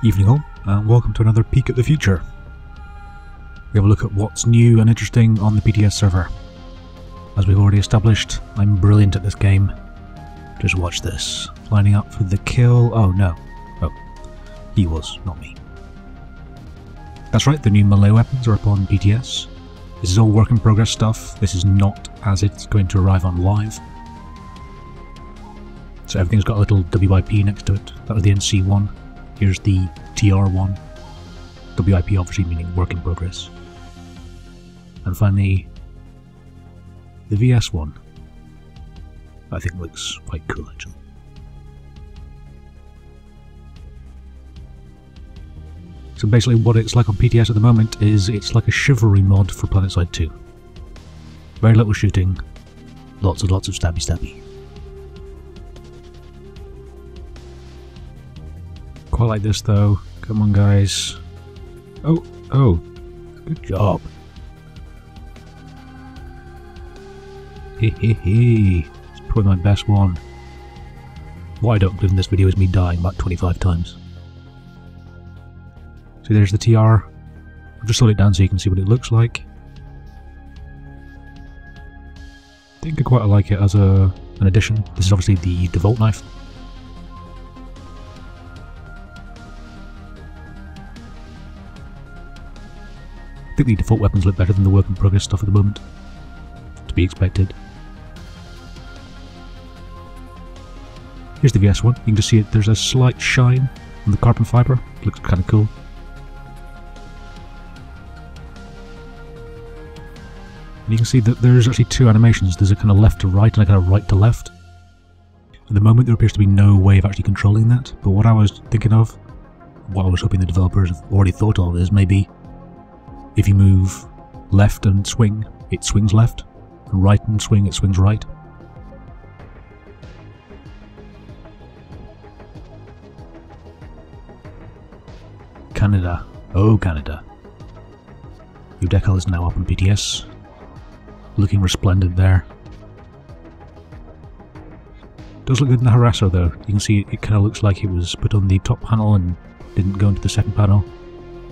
Evening all, and welcome to another peek at the future. We have a look at what's new and interesting on the PTS server. As we've already established, I'm brilliant at this game. Just watch this. Lining up for the kill. Oh no. Oh. He was, not me. That's right, the new melee weapons are up on PTS. This is all work in progress stuff. This is not as it's going to arrive on live. So everything's got a little WIP next to it. That was the NC one. Here's the TR1. WIP obviously meaning work in progress. And finally, the VS one. I think looks quite cool actually. So basically what it's like on PTS at the moment is it's like a chivalry mod for Planetside 2. Very little shooting, lots of stabby stabby. Quite like this though. Come on guys. Oh, good job. Hehehe. It's probably my best one. What I don't include in this video is me dying about 25 times. So there's the TR. I've just slowed it down so you can see what it looks like. I think I quite like it as an addition. This is obviously the default knife. I think the default weapons look better than the work in progress stuff at the moment. To be expected. Here's the VS one. You can just see it. There's a slight shine on the carbon fibre. Looks kind of cool. And you can see that there's actually two animations. There's a kind of left to right and a kind of right to left. At the moment there appears to be no way of actually controlling that, but what I was thinking of, what I was hoping the developers have already thought of, is maybe if you move left and swing, it swings left, and right and swing, it swings right. Canada. Oh, Canada. Your Decal is now up on PTS. Looking resplendent there. Does look good in the harasser though. You can see it kind of looks like it was put on the top panel and didn't go into the second panel.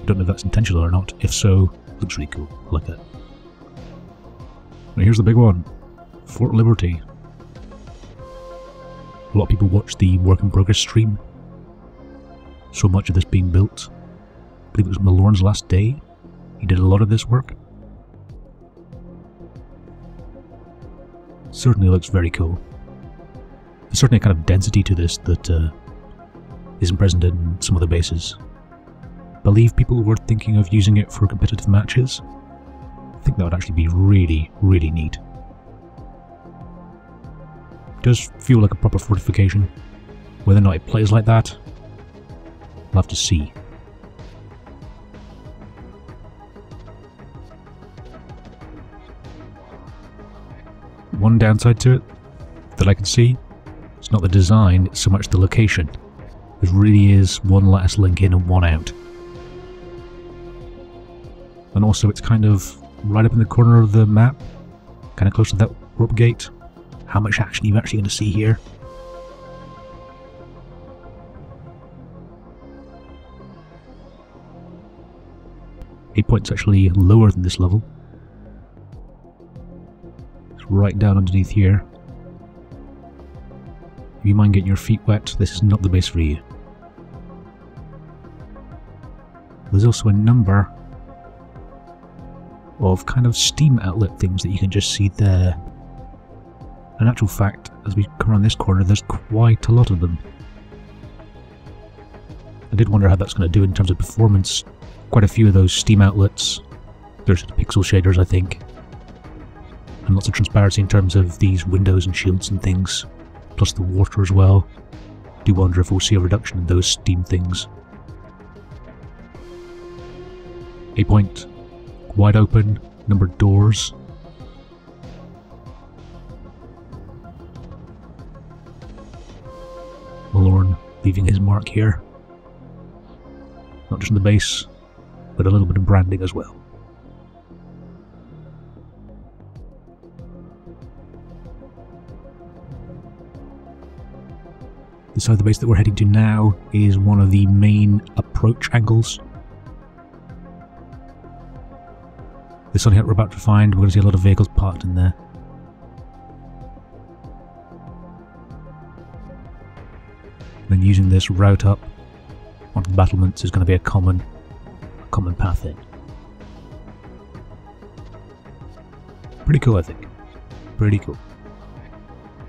I don't know if that's intentional or not. If so, looks really cool. I like that. Now here's the big one. Fort Liberty. A lot of people watch the work in progress stream. So much of this being built. I believe it was Malorne's last day. He did a lot of this work. Certainly looks very cool. There's certainly a kind of density to this that isn't present in some other bases. I believe people were thinking of using it for competitive matches. I think that would actually be really, really neat. It does feel like a proper fortification. Whether or not it plays like that, we'll have to see. One downside to it that I can see, it's not the design, it's so much the location. There really is one last link in and one out. And also it's kind of right up in the corner of the map, kind of close to that rope gate. How much action are you actually going to see here? Hit point's actually lower than this level. Right down underneath here. If you mind getting your feet wet, this is not the base for you. There's also a number of kind of steam outlet things that you can just see there. In actual fact, as we come around this corner, there's quite a lot of them. I did wonder how that's going to do in terms of performance. Quite a few of those steam outlets. There's pixel shaders, I think. And lots of transparency in terms of these windows and shields and things, plus the water as well. Do wonder if we'll see a reduction in those steam things. A point, wide open, numbered doors. Malorne leaving his mark here. Not just on the base, but a little bit of branding as well. This side of the base that we're heading to now is one of the main approach angles. This one here we're about to find, we're going to see a lot of vehicles parked in there. Then using this route up onto the battlements is going to be a common path in. Pretty cool, I think. Pretty cool.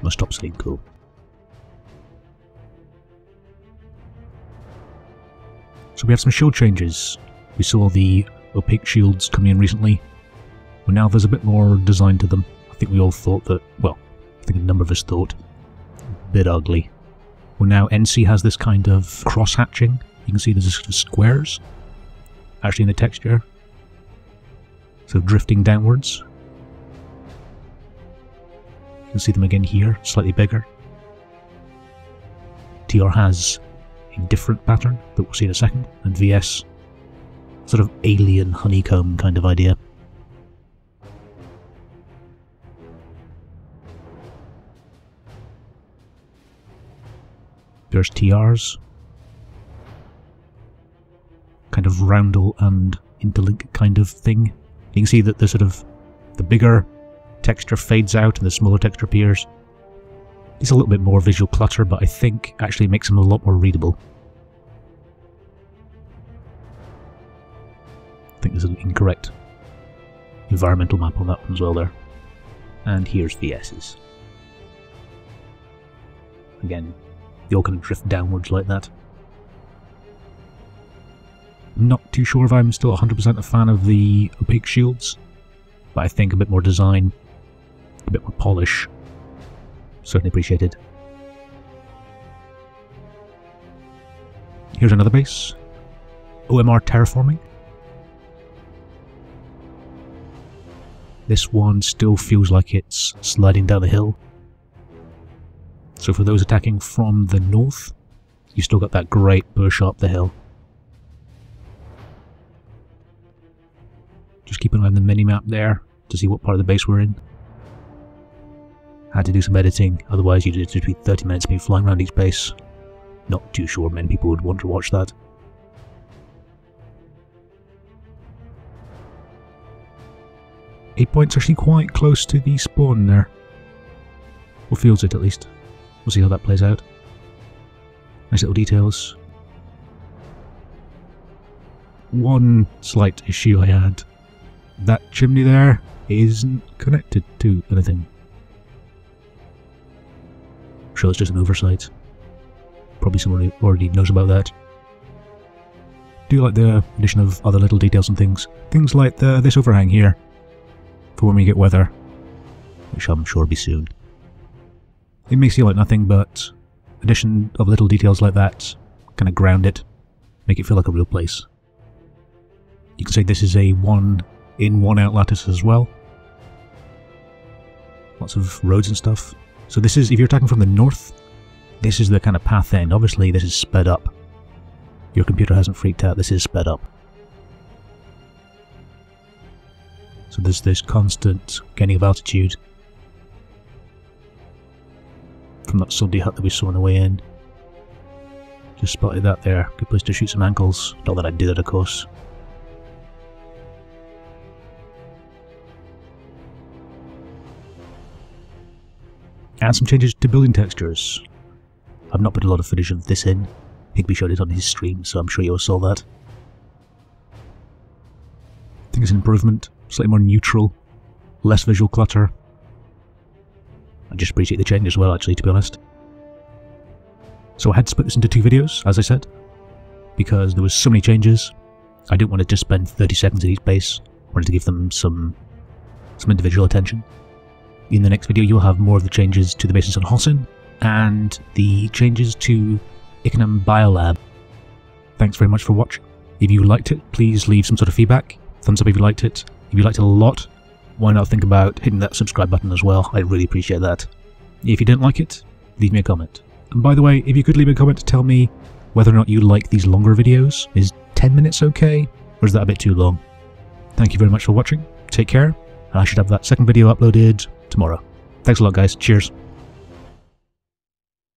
Must stop saying cool. So we have some shield changes. We saw the opaque shields coming in recently, but now there's a bit more design to them. I think we all thought that, well, I think a number of us thought, a bit ugly. Well, now NC has this kind of cross-hatching. You can see there's sort of squares actually in the texture, so drifting downwards. You can see them again here, slightly bigger. TR has a different pattern that we'll see in a second, and VS, sort of alien honeycomb kind of idea. There's TRs, kind of roundel and interlink kind of thing. You can see that the bigger texture fades out and the smaller texture appears. It's a little bit more visual clutter, but I think actually makes them a lot more readable. I think there's an incorrect environmental map on that one as well there. And here's VS's. Again, they all kind of drift downwards like that. I'm not too sure if I'm still 100% a fan of the opaque shields, but I think a bit more design, a bit more polish, certainly appreciated. Here's another base, OMR Terraforming. This one still feels like it's sliding down the hill. So for those attacking from the north, you've still got that great push up the hill. Just keep an eye on the mini-map there to see what part of the base we're in. Had to do some editing, otherwise you'd just be 30 minutes of me flying around each base. Not too sure many people would want to watch that. Point's actually quite close to the spawn there. Or feels it at least. We'll see how that plays out. Nice little details. One slight issue I had. That chimney there isn't connected to anything. I'm sure it's just an oversight. Probably someone already knows about that. Do like the addition of other little details and things. Things like this overhang here. For when we get weather. Which I'm sure will be soon. It may seem like nothing, but addition of little details like that kind of ground it. Make it feel like a real place. You can say this is a 1-in, 1-out lattice as well. Lots of roads and stuff. So this is, if you're attacking from the north, this is the kind of path in. Obviously this is sped up. Your computer hasn't freaked out, this is sped up. So there's this constant gaining of altitude from that Sunday hut that we saw on the way in. Just spotted that there. Good place to shoot some ankles. Not that I did it, of course. And some changes to building textures. I've not put a lot of footage of this in. Higby showed it on his stream, so I'm sure you all saw that. I think it's an improvement. Slightly more neutral. Less visual clutter. I just appreciate the change as well, actually, to be honest. So I had to split this into 2 videos, as I said, because there was so many changes. I didn't want to just spend 30 seconds at each base. I wanted to give them some individual attention. In the next video, you'll have more of the changes to the bases on Hossin, and the changes to Ickenham Biolab. Thanks very much for watching. If you liked it, please leave some sort of feedback. Thumbs up if you liked it. If you liked it a lot, why not think about hitting that subscribe button as well? I'd really appreciate that. If you didn't like it, leave me a comment. And by the way, if you could leave me a comment to tell me whether or not you like these longer videos. Is 10 minutes okay? Or is that a bit too long? Thank you very much for watching. Take care. And I should have that second video uploaded tomorrow. Thanks a lot, guys. Cheers.